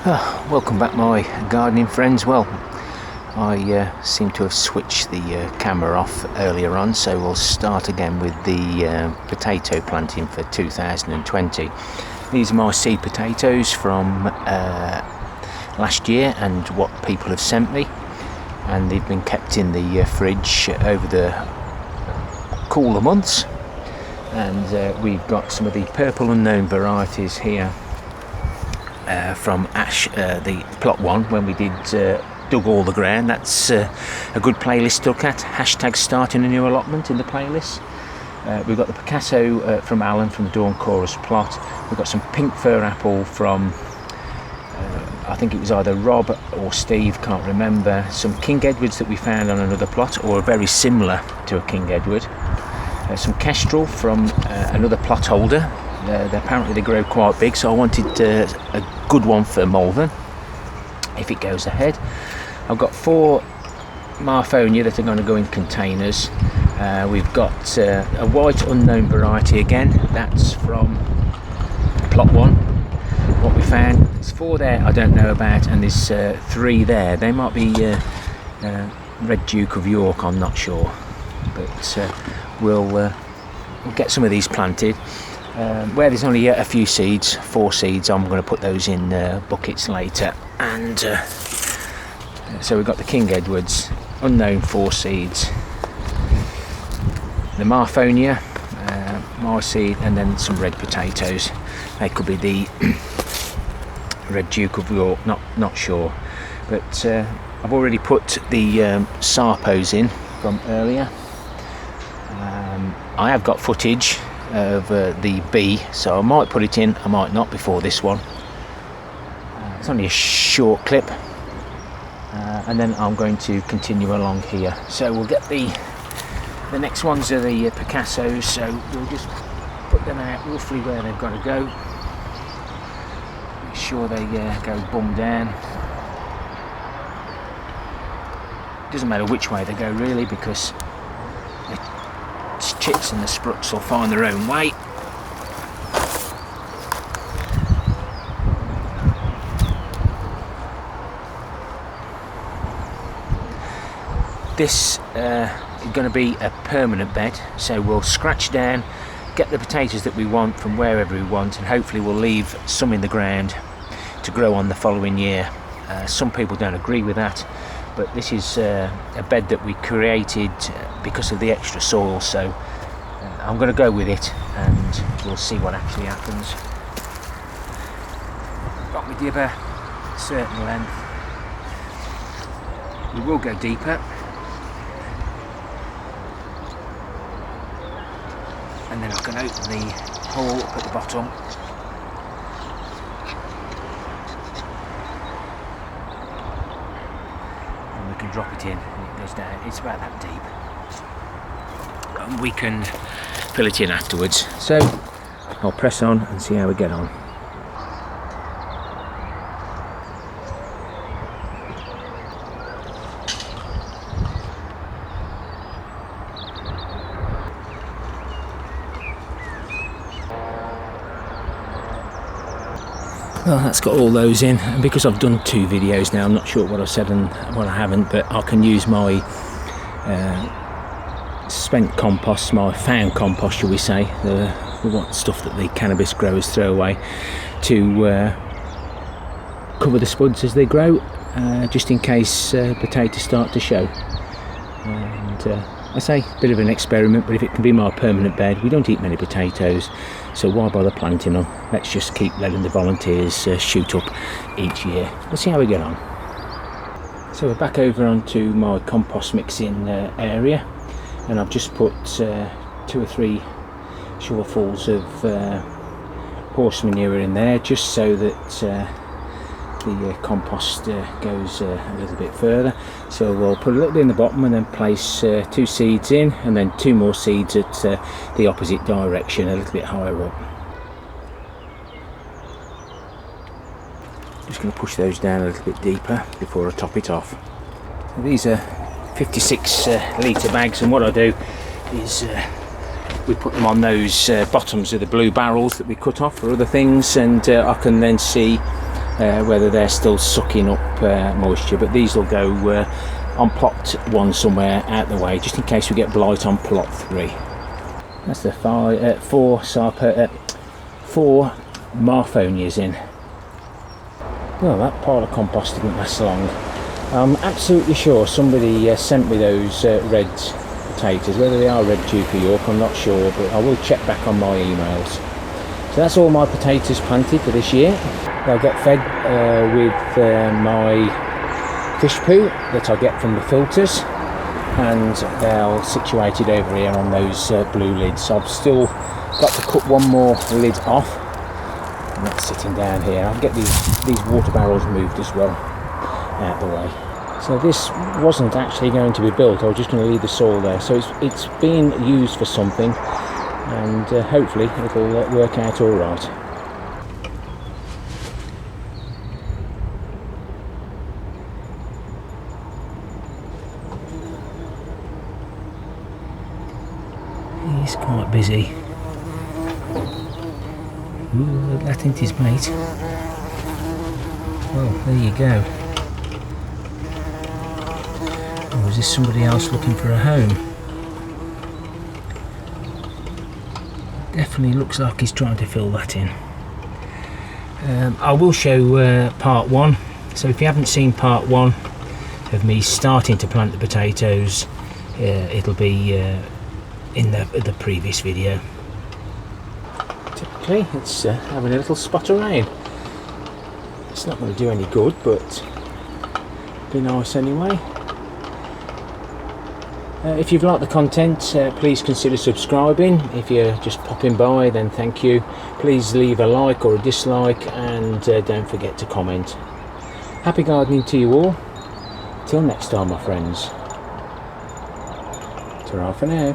Welcome back, my gardening friends. Well, I seem to have switched the camera off earlier on, so we'll start again with the potato planting for 2020. These are my seed potatoes from last year and what people have sent me, and they've been kept in the fridge over the cooler months. And we've got some of the purple unknown varieties here from the plot one when we did dug all the ground. That's a good playlist to look at. Hashtag starting a new allotment in the playlist. We've got the Picasso from Alan from the Dawn Chorus plot. We've got some pink fir apple from I think it was either Rob or Steve, can't remember. Some King Edwards that we found on another plot, or very similar to a King Edward. Some Kestrel from another plot holder. Apparently they grow quite big, so I wanted a good one for Malvern if it goes ahead. I've got 4 Marfonia that are going to go in containers. We've got a white unknown variety again. That's from plot 1. What we found, there's 4 there I don't know about, and there's 3 there. They might be Red Duke of York, I'm not sure, but we'll get some of these planted. Where there's only a few seeds, 4 seeds, I'm going to put those in buckets later. And so we've got the King Edwards, unknown 4 seeds, the Marfonia, my seed, and then some red potatoes. They could be the Red Duke of York, not sure. But I've already put the Sarpos in from earlier. I have got footage of the bee, so I might put it in, I might not before this one. It's only a short clip, and then I'm going to continue along here. So we'll get the next ones are the Picassos, so we'll just put them out roughly where they've got to go. Make sure they go bum down. Doesn't matter which way they go really, because chits and the spruts will find their own way. This is going to be a permanent bed, so we'll scratch down, get the potatoes that we want from wherever we want, and hopefully we'll leave some in the ground to grow on the following year. Some people don't agree with that, but this is a bed that we created because of the extra soil, so I'm going to go with it and we'll see what actually happens. Got my dibber a certain length. We will go deeper, and then I can open the hole up at the bottom. Drop it in and it goes down. It's about that deep, and we can fill it in afterwards. So I'll press on and see how we get on. Well, that's got all those in, and because I've done 2 videos now, I'm not sure what I've said and what I haven't, but I can use my spent compost, my found compost, shall we say, the stuff that the cannabis growers throw away, to cover the spuds as they grow, just in case potatoes start to show. And I say, a bit of an experiment, but if it can be my permanent bed, we don't eat many potatoes, so why bother planting them? Let's just keep letting the volunteers shoot up each year. We'll see how we get on. So we're back over onto my compost mixing area, and I've just put 2 or 3 shovelfuls of horse manure in there, just so that the compost goes a little bit further. So we'll put a little bit in the bottom and then place 2 seeds in, and then 2 more seeds at the opposite direction, a little bit higher up. Just going to push those down a little bit deeper before I top it off. So these are 56 litre bags, and what I do is we put them on those bottoms of the blue barrels that we cut off for other things, and I can then see whether they're still sucking up moisture, but these will go on plot 1 somewhere out the way, just in case we get blight on plot 3. That's the 4 Marfonias in. Well, that pile of compost didn't last long. I'm absolutely sure somebody sent me those red potatoes. Whether they are red Duke of York, I'm not sure, but I will check back on my emails. So that's all my potatoes planted for this year. They'll get fed with my fish poo that I get from the filters, and they're situated over here on those blue lids. I've still got to cut one more lid off, and that's sitting down here. I'll get these water barrels moved as well out the way. So this wasn't actually going to be built, I was just going to leave the soil there. So it's being used for something, and hopefully it'll work out all right. He's quite busy. Ooh, that ain't his mate. Well, there you go. Or is this somebody else looking for a home? Definitely looks like he's trying to fill that in. I will show part 1. So if you haven't seen part 1 of me starting to plant the potatoes, it'll be in the previous video. Typically it's having a little spot of rain. It's not going to do any good, but be nice anyway. If you've liked the content, please consider subscribing. If you're just popping by, then thank you. Please leave a like or a dislike, and don't forget to comment. Happy gardening to you all. Till next time, my friends. Ta-ra for now.